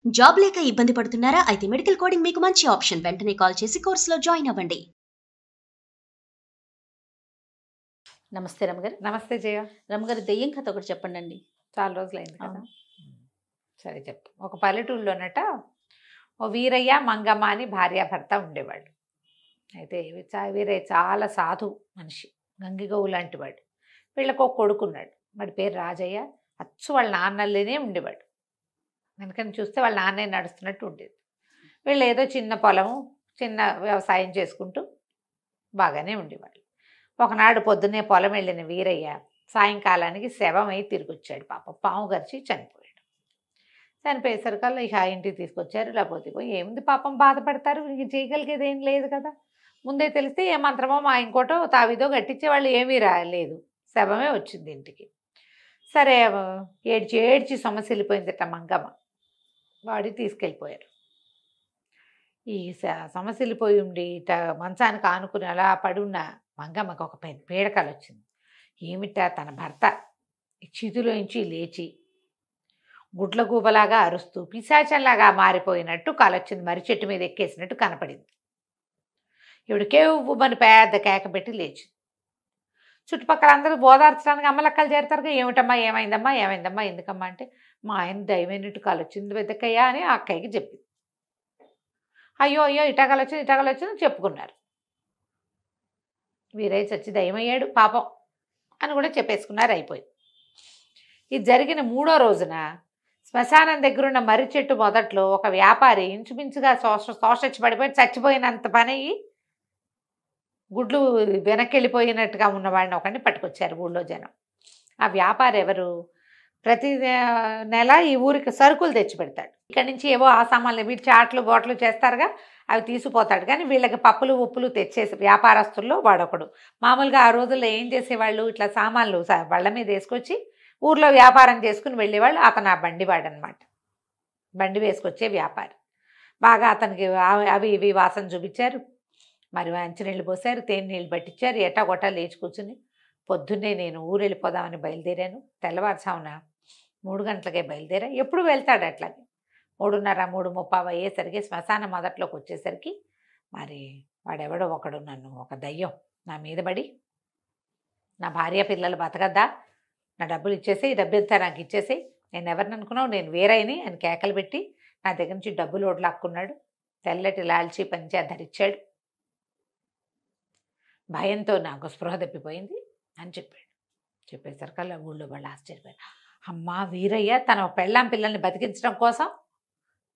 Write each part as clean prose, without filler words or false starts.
Job లేక ఇబ్బంది పడుతున్నారా? అయితే మెడికల్ కోడింగ్ మీకు మంచి ఆప్షన్. వెంటనే కాల్ చేసి కోర్సులో జాయిన్ అవ్వండి. నమస్తే రమగారు. నమస్తే జయ. రమగారు, దెయ్యం కథ ఒకటి చెప్పండి. చాలా రోజులైంది కదా. అవును. సరే చెప్పు. ఒక పల్లెటూరులోనట ఓ వీరయ్య మంగమ్మ అని భార్యాభర్త ఉండేవాళ్ళు. అయితే వీరయ్య చాలా సాధు మనిషి, గంగిగోవు లాంటి వాడు. వీళ్ళకు ఒక కొడుకున్నాడు, వాడి పేరు రాజయ్య. అచ్చు వాళ్ళ నాన్నలేనే ఉండేవాడు. అందుకని చూస్తే వాళ్ళ నాన్నే నడుస్తున్నట్టు ఉండేది. వీళ్ళు ఏదో చిన్న పొలము, చిన్న వ్యవసాయం చేసుకుంటూ బాగానే ఉండేవాళ్ళు. ఒకనాడు పొద్దున్నే పొలం వెళ్ళిన వీరయ్య సాయంకాలానికి శవమై తిరిగి వచ్చాడు. పాప పాము గరిచి చనిపోయాడు. చనిపోయేసరికల్లా ఇక ఇంటికి తీసుకొచ్చారు. లేకపోతే ఏముంది పాపం, బాధపడతారు, ఇంక చేయగలిగేది ఏం లేదు కదా. ముందే తెలిస్తే ఏ మంత్రమో మా ఇంకోటో తావిదో గట్టించే వాళ్ళు ఏమీ రాలేదు. శవమే వచ్చింది ఇంటికి. సరే ఏడ్చి ఏడ్చి సమస్యలిపోయిందట మంగమ్మ. వాడి తీసుకెళ్ళిపోయారు. ఈ సమస్యలిపోయి ఉండి ఇట మంచానికి ఆనుకుని అలా పడున్న మంగమ్మకు ఒక పెద్ద పీడకలు వచ్చింది. ఏమిటా, తన భర్త చితిలోంచి లేచి గుడ్ల గూబలాగా అరుస్తూ పిశాచంలాగా మారిపోయినట్టు కలొచ్చింది. మరి చెట్టు మీద ఎక్కేసినట్టు కనపడింది. ఇవిడు కేవ్వుమని పెద్ద కేక పెట్టి లేచింది. చుట్టుపక్కల అందరూ బోధార్చడానికి అమ్మలక్కలు చేరుతారుగా, ఏమిటమ్మా ఏమైందమ్మా ఏమైందమ్మా ఎందుకమ్మా అంటే, మా ఆయన దయమైనట్టు కలొచ్చింది పెద్దక్కయ్య అని ఆ అక్కయ్యకి చెప్పింది. అయ్యో అయ్యో ఇటగలొచ్చింది చెప్పుకున్నారు. వీరయ్య చచ్చి దయమయ్యాడు పాపం అని కూడా చెప్పేసుకున్నారు. అయిపోయింది. ఇది జరిగిన 3వ రోజున శ్మశానం దగ్గరున్న మర్రి చెట్టు మొదట్లో ఒక వ్యాపారి ఇంచుమించుగా శోషొచ్చి పడిపోయి చచ్చిపోయినంత పని అయ్యి గుడ్లు వెనక్కి వెళ్ళిపోయినట్టుగా ఉన్నవాడిని ఒకడిని పట్టుకొచ్చారు ఊళ్ళో జనం. ఆ వ్యాపారి ఎవరు? ప్రతి నెల ఈ ఊరికి సరుకులు తెచ్చి పెడతాడు. ఇక్కడి నుంచి ఏవో ఆ సామాన్లు వీటి చాట్లు బోట్లు చేస్తారుగా, అవి తీసుకుపోతాడు. కానీ వీళ్ళకి పప్పులు ఉప్పులు తెచ్చేసి వ్యాపారస్తుల్లో వాడొకడు. మామూలుగా ఆ రోజుల్లో ఏం చేసేవాళ్ళు, ఇట్లా సామాన్లు బళ్ళ మీద వేసుకొచ్చి ఊర్లో వ్యాపారం చేసుకుని వెళ్ళేవాళ్ళు. అతను ఆ బండివాడనమాట. బండి వేసుకొచ్చే వ్యాపారి. బాగా అతనికి అవి ఇవి వాసన చూపించారు. మరి మంచినీళ్ళు పోసారు, తేనె నీళ్ళు పట్టించారు. ఎటాగొట్టా లేచి కూర్చుని పొద్దున్నే నేను ఊరు వెళ్ళిపోదామని బయలుదేరాను. తెల్లవారుసామున 3 గంటలకే బయలుదేరా. ఎప్పుడు వెళ్తాడు అట్లాగే 3:30 3:30 అయ్యేసరికి శ్మశానం మొదట్లోకి వచ్చేసరికి మరి వాడెవడో ఒకడు నన్ను, ఒక దయ్యం నా మీద పడి, నా భార్య పిల్లలు బతకద్దా, నా డబ్బులు ఇచ్చేసి, ఈ డబ్బు ఇస్తా నాకు ఇచ్చేసి, నేను ఎవరిని అనుకున్నావు, నేను వేరైని అని కేకలు పెట్టి నా దగ్గర నుంచి డబ్బులు ఓట్లు లాక్కున్నాడు. తెల్లటి లాల్చీ పంచా ధరించాడు. భయంతో నాకు స్పృహ తప్పిపోయింది అని చెప్పాడు. చెప్పేసరికల్లా ఊళ్ళో వాళ్ళు ఆశ్చర్యపోయారు. అమ్మా, వీరయ్య తన పెళ్ళాం పిల్లల్ని బతికించడం కోసం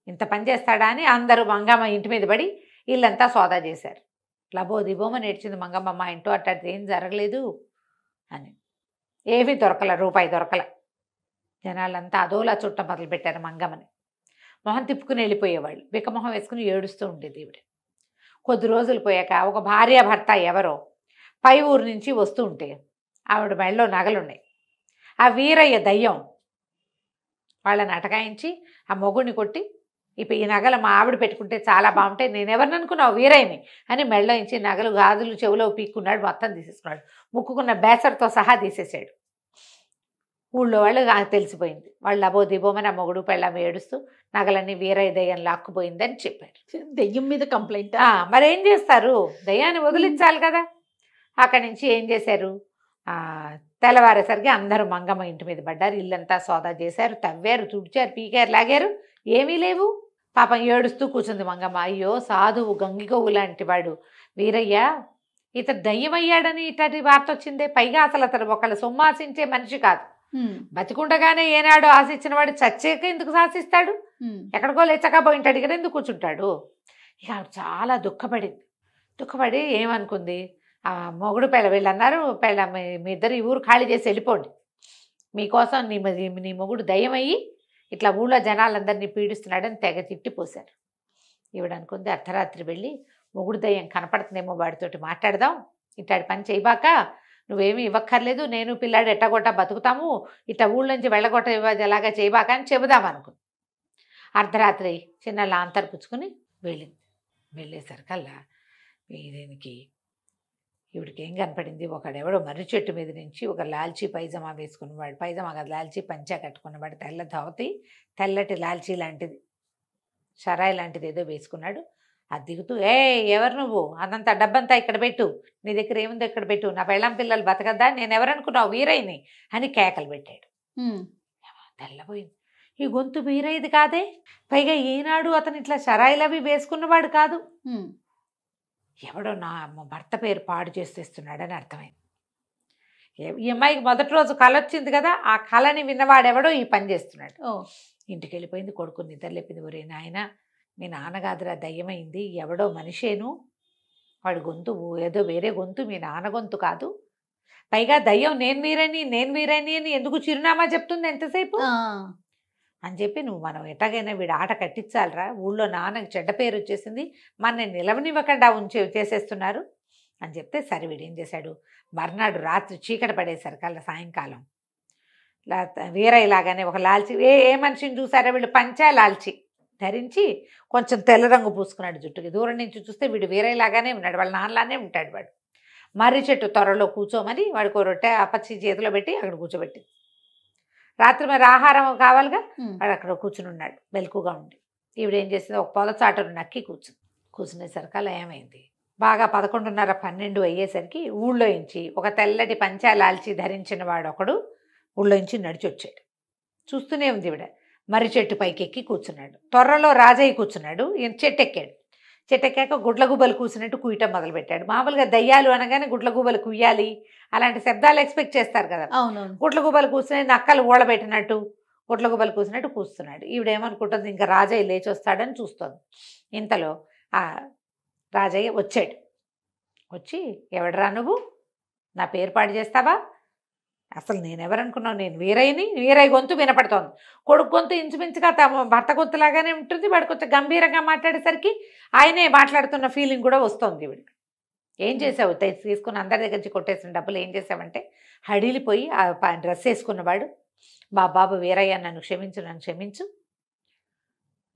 ఇంత పని చేస్తాడా అని అందరూ మంగమ్మ ఇంటి మీద పడి వీళ్ళంతా సోదా చేశారు. లబో దిబోమని ఏడ్చింది మంగమ్మ. మా ఇంటో అట్టది ఏం జరగలేదు అని. ఏమీ దొరకల, రూపాయి దొరకల. జనాలంతా అదోలా చుట్టం మొదలుపెట్టారు మంగమ్మని. మొహం తిప్పుకుని వెళ్ళిపోయేవాళ్ళు. బిక్కమొహం వేసుకుని ఏడుస్తూ ఉండేది ఈవిడ. కొద్ది రోజులు పోయాక ఒక భార్యాభర్త ఎవరో పై ఊరు నుంచి వస్తూ ఉంటే ఆవిడ మెడలో నగలున్నాయి. ఆ వీరయ్య దయ్యం వాళ్ళని అటకాయించి ఆ మొగుడిని కొట్టి, ఇప్పుడు ఈ నగలు మా ఆవిడ పెట్టుకుంటే చాలా బాగుంటాయి, నేను ఎవరిని అనుకున్నావు వీరయ్యని అని మెడలో ఇంచి నగలు గాజులు చెవులో పీక్కున్నాడు. మొత్తం తీసేసుకున్నాడు. ముక్కుకున్న బేసర్తో సహా తీసేసాడు. ఊళ్ళో వాళ్ళు తెలిసిపోయింది. వాళ్ళు అబో దిబోమని ఆ మొగుడు పెళ్ళాం ఏడుస్తూ నగలన్నీ వీరయ్య దయ్యం లాక్కుపోయిందని చెప్పారు. దెయ్యం మీద కంప్లైంట్. మరేం చేస్తారు, దయ్యాన్ని వదిలించాలి కదా. అక్కడి నుంచి ఏం చేశారు, తెల్లవారేసరికి అందరూ మంగమ్మ ఇంటి మీద పడ్డారు. ఇల్లంతా సోదా చేశారు, తవ్వారు, తుడిచారు, పీకారు, లాగారు. ఏమీ లేవు. పాపం ఏడుస్తూ కూర్చుంది మంగమ్మ. అయ్యో సాధువు గంగిగోవు లాంటి వాడు వీరయ్య, ఇతను దయ్యమయ్యాడని ఇట్లాంటి వార్త వచ్చిందే. పైగా అసలు అతను ఒకళ్ళు సొమ్మాసించే మనిషి కాదు. బతికుండగానే ఏనాడు ఆశించిన వాడు చచ్చాక ఎందుకు శాసిస్తాడు? ఎక్కడికో లేచకపోయింటాడు, ఇక్కడ ఎందుకు కూర్చుంటాడు? ఇక చాలా దుఃఖపడి ఏమనుకుంది, ఆ మొగుడు వీళ్ళు అన్నారు, మీ ఇద్దరు ఈ ఊరు ఖాళీ చేసి వెళ్ళిపోండి, మీకోసం నీ మొగుడు దయ్యమయ్యి ఇట్లా ఊళ్ళో జనాలందరినీ పీడిస్తున్నాడని తెగ తిట్టిపోశారు. ఈవిడ అనుకుంది, అర్ధరాత్రి వెళ్ళి మొగుడు దయ్యం కనపడుతుందేమో, వాడితోటి మాట్లాడదాం, ఇట్లాంటి పని చేయబాక, నువ్వేమీ ఇవ్వక్కర్లేదు, నేను పిల్లాడు ఎట్టగొట్ట బతుకుతాము, ఇట్లా ఊళ్ళ నుంచి వెళ్ళగొట్ట ఎలాగా చేయబాక అని చెబుదామనుకుంది. అర్ధరాత్రి చిన్న లాంతర్ పుచ్చుకొని వెళ్ళింది. వెళ్ళేసరికల్లా దీనికి ఈవిడికి ఏం కనపడింది, ఒకడెవడో మర్రి చెట్టు మీద నుంచి ఒక లాల్చీ పైజమా వేసుకున్నవాడు, పైజమా కదా లాల్చీ పంచా కట్టుకున్నవాడు, తెల్ల ధోతి, తెల్లటి లాల్చీ లాంటిది షరాయి లాంటిది ఏదో వేసుకున్నాడు. అది దిగుతూ, ఏ ఎవరు నువ్వు, అదంతా డబ్బంతా ఇక్కడ పెట్టు, నీ దగ్గర ఏముందో ఇక్కడ పెట్టు, నా పెళ్ళాం పిల్లలు బతకద్దా, నేను ఎవరనుకున్నావు, వీరయ్యని అని కేకలు పెట్టాడు. తెల్లబోయింది. ఈ గొంతు వీరయ్యది కాదే, పైగా ఈనాడు అతను ఇట్లా షరాయిలవి వేసుకున్నవాడు కాదు, ఎవడో నా భర్త పేరు పాడు చేసేస్తున్నాడని అర్థమైంది. ఈ అమ్మాయికి మొదటి రోజు కళ వచ్చింది కదా, ఆ కళని విన్నవాడెవడో ఈ పని చేస్తున్నాడు. ఇంటికి వెళ్ళిపోయింది, కొడుకు నిద్ర లేపింది. ఒరే నాయన, మీ నాన్నగాదురా దయ్యమైంది, ఎవడో మనిషేను, వాడి గొంతు ఏదో వేరే గొంతు, మీ నాన్న గొంతు కాదు, పైగా దయ్యం నేను వీరని అని ఎందుకు చిరునామా చెప్తుంది ఎంతసేపు అని చెప్పి, నువ్వు మనం ఎట్లాగైనా వీడు ఆట కట్టించాలరా, ఊళ్ళో నాన్నకి చెడ్డ పేరు వచ్చేసింది, మన నిలవనివ్వకుండా చేసేస్తున్నారు అని చెప్తే, సరే వీడు ఏం చేశాడు, మర్నాడు రాత్రి చీకటి పడేసరికల్లా సాయంకాలం వీరయ్యలాగానే ఒక లాల్చి, ఏ మనిషిని చూసారా వీళ్ళు, పంచా లాల్చి ధరించి కొంచెం తెల్ల రంగు పూసుకున్నాడు జుట్టుకి. దూరం నుంచి చూస్తే వీడు వీరయ్యలాగానే ఉన్నాడు, వాళ్ళ నాన్నలానే ఉంటాడు. వాడు మర్రి చెట్టు త్వరలో కూర్చోమని వాడికి ఒక రొట్టె అపచ్చి చేతిలో పెట్టి అక్కడ కూర్చోబెట్టింది. రాత్రి మరి ఆహారం కావాలిగా, వాడు అక్కడ కూర్చుని ఉన్నాడు మెలకుగా ఉండి. ఈవిడేం చేసింది, ఒక పొలచాటను నక్కి కూర్చునేసరికల్లా ఏమైంది, బాగా 11:30 12 అయ్యేసరికి ఊళ్ళో ఇంచి ఒక తెల్లటి పంచాలాల్చి ధరించిన వాడు ఒకడు ఊళ్ళో ఇంచి నడిచి వచ్చాడు. చూస్తూనే ఉంది ఈవిడ. మర్రి చెట్టు పైకి ఎక్కి కూర్చున్నాడు. త్వరలో రాజయ్య కూర్చున్నాడు, ఈయన చెట్టు ఎక్కాడు. చెట్టు ఎక్కాక గుడ్లగూబలు కూర్చున్నట్టు కుయ్యటం మొదలుపెట్టాడు. మామూలుగా దయ్యాలు అనగానే గుడ్లగూబలు కుయ్యాలి అలాంటి శబ్దాలు ఎక్స్పెక్ట్ చేస్తారు కదా. గుడ్లగూబలు కూర్చుని నక్కలు ఊడబెట్టినట్టు గుడ్లగూబలు కూర్చున్నట్టు కూస్తున్నాడు. ఈవిడేమనుకుంటుంది, ఇంకా రాజయ్య లేచి వస్తాడని చూస్తోంది. ఇంతలో ఆ రాజయ్య వచ్చాడు. వచ్చి, ఎవడరా నువ్వు, నా పేరు పాడు చేస్తావా, అసలు నేనెవరనుకున్నావు, నేను వీరయ్య గొంతు వినపడుతోంది. కొడుకు గొంతు ఇంచుమించుగా తమ భర్త గొంతులాగానే ఉంటుంది, వాడు కొంచెం గంభీరంగా మాట్లాడేసరికి ఆయనే మాట్లాడుతున్న ఫీలింగ్ కూడా వస్తుంది. వీడికి ఏం చేసావు, తీసుకుని అందరి దగ్గర నుంచి కొట్టేసిన డబ్బులు ఏం చేసావంటే, హడిలిపోయి ఆ డ్రెస్ వేసుకున్నవాడు, మా బాబు వీరయ్య నన్ను క్షమించు,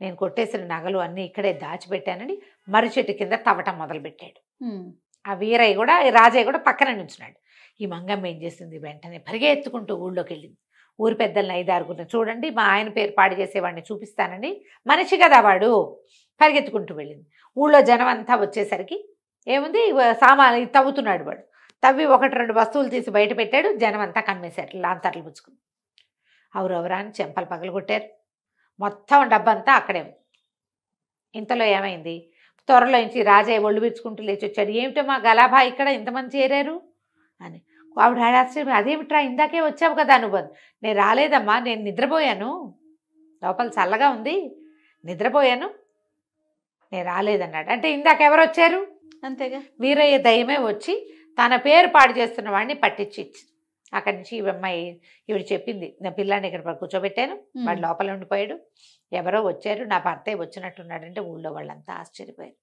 నేను కొట్టేసిన నగలు అన్నీ ఇక్కడే దాచిపెట్టానని మర్రి చెట్టు కింద తవ్వటం మొదలుపెట్టాడు. ఆ వీరయ్య కూడా రాజయ్య కూడా పక్కన నుంచున్నాడు. ఈ మంగమ్మ ఏం చేసింది, వెంటనే పరిగెత్తుకుంటూ ఊళ్ళోకి వెళ్ళింది. ఊరి పెద్దల్ని 5-6 చూడండి, మా ఆయన పేరు పాడు చేసేవాడిని చూపిస్తానండి, మనిషి కదా వాడు, పరిగెత్తుకుంటూ వెళ్ళింది. ఊళ్ళో జనం అంతా వచ్చేసరికి ఏముంది, సామాన్లు తవ్వుతున్నాడు వాడు. తవ్వి 1-2 వస్తువులు తీసి బయట పెట్టాడు. జనం అంతా కమ్మేశారు, లాంతర్లు పుచ్చుకుని. అవురవరా అని చెంపలు పగలగొట్టారు. మొత్తం డబ్బంతా అక్కడే ఉంది. ఇంతలో ఏమైంది, త్వరలో నుంచి రాజయ్య ఒళ్ళు విరుచుకుంటూ లేచి వచ్చాడు. ఏమిటో మా గలాభా ఇక్కడ ఇంతమంది చేరారు అని. ఆవిడ ఆశ్చర్యం, అదేమిట్రా ఇందాకే వచ్చావు కదా నువ్వు. నేను రాలేదమ్మా, నేను నిద్రపోయాను, లోపల చల్లగా ఉంది, నిద్రపోయాను, నేను రాలేదన్నాడు. అంటే ఇందాక ఎవరు వచ్చారు, అంతేగా, వీరయ్య దయ్యమే వచ్చి తన పేరు పాడు చేస్తున్న వాడిని పట్టించి ఇచ్చి, అక్కడి నుంచి ఈ అమ్మాయి ఈవిడ చెప్పింది, నా పిల్లాన్ని ఇక్కడ కూర్చోబెట్టాను, వాడు లోపల ఉండిపోయాడు, ఎవరో వచ్చారు, నా భర్తే వచ్చినట్టున్నాడంటే ఊళ్ళో వాళ్ళంతా ఆశ్చర్యపోయారు.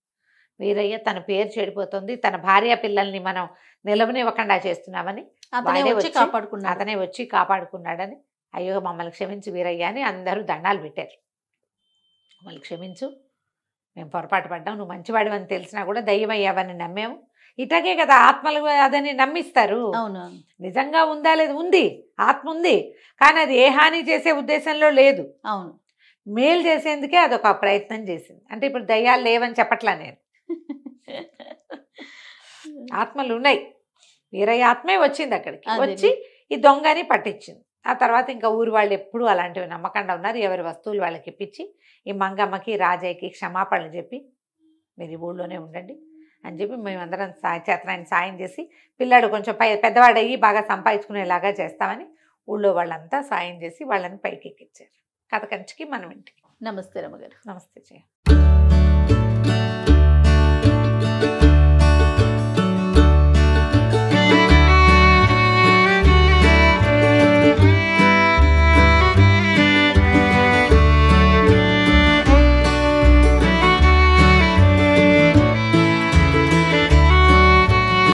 వీరయ్య తన పేరు చెడిపోతుంది, తన భార్య పిల్లల్ని మనం నిలవనివ్వకుండా చేస్తున్నామని అతనే వచ్చి కాపాడుకున్నాడని, అయ్యో మమ్మల్ని క్షమించు వీరయ్య అని అందరూ దండాలు పెట్టారు. మమ్మల్ని క్షమించు, మేము పొరపాటు పడ్డాం, నువ్వు మంచివాడు అని తెలిసినా కూడా దయ్యం అయ్యావని నమ్మాము. ఇటకే కదా ఆత్మలు అదని నమ్మిస్తారు. అవును, నిజంగా ఉందా లేదు, ఉంది, ఆత్మ ఉంది, కానీ అది ఏ హాని చేసే ఉద్దేశంలో లేదు. అవును, మేలు చేసేందుకే అదొక ప్రయత్నం చేసింది. అంటే ఇప్పుడు దయ్యాలు లేవని చెప్పట్లా నేను, ఆత్మలు ఉన్నాయి. వీరయ్య ఆత్మే వచ్చింది అక్కడికి, వచ్చి ఈ దొంగని పట్టించింది. ఆ తర్వాత ఇంకా ఊరి వాళ్ళు ఎప్పుడు అలాంటివి నమ్మకంగా ఉన్నారు. ఎవరి వస్తువులు వాళ్ళకి ఇప్పించి ఈ మంగమ్మకి రాజయ్యకి క్షమాపణలు చెప్పి, మీరు ఈ ఊళ్ళోనే ఉండండి అని చెప్పి మేమందరం చేతనాన్ని సాయం చేసి, పిల్లాడు కొంచెం పెద్దవాడయ్యి బాగా సంపాదించుకునేలాగా చేస్తామని ఊళ్ళో వాళ్ళంతా సాయం చేసి వాళ్ళని పైకి ఎక్కించారు. కథ కంచికి మనం ఇంటికి. నమస్తే రమ్మగారు. నమస్తే జయ.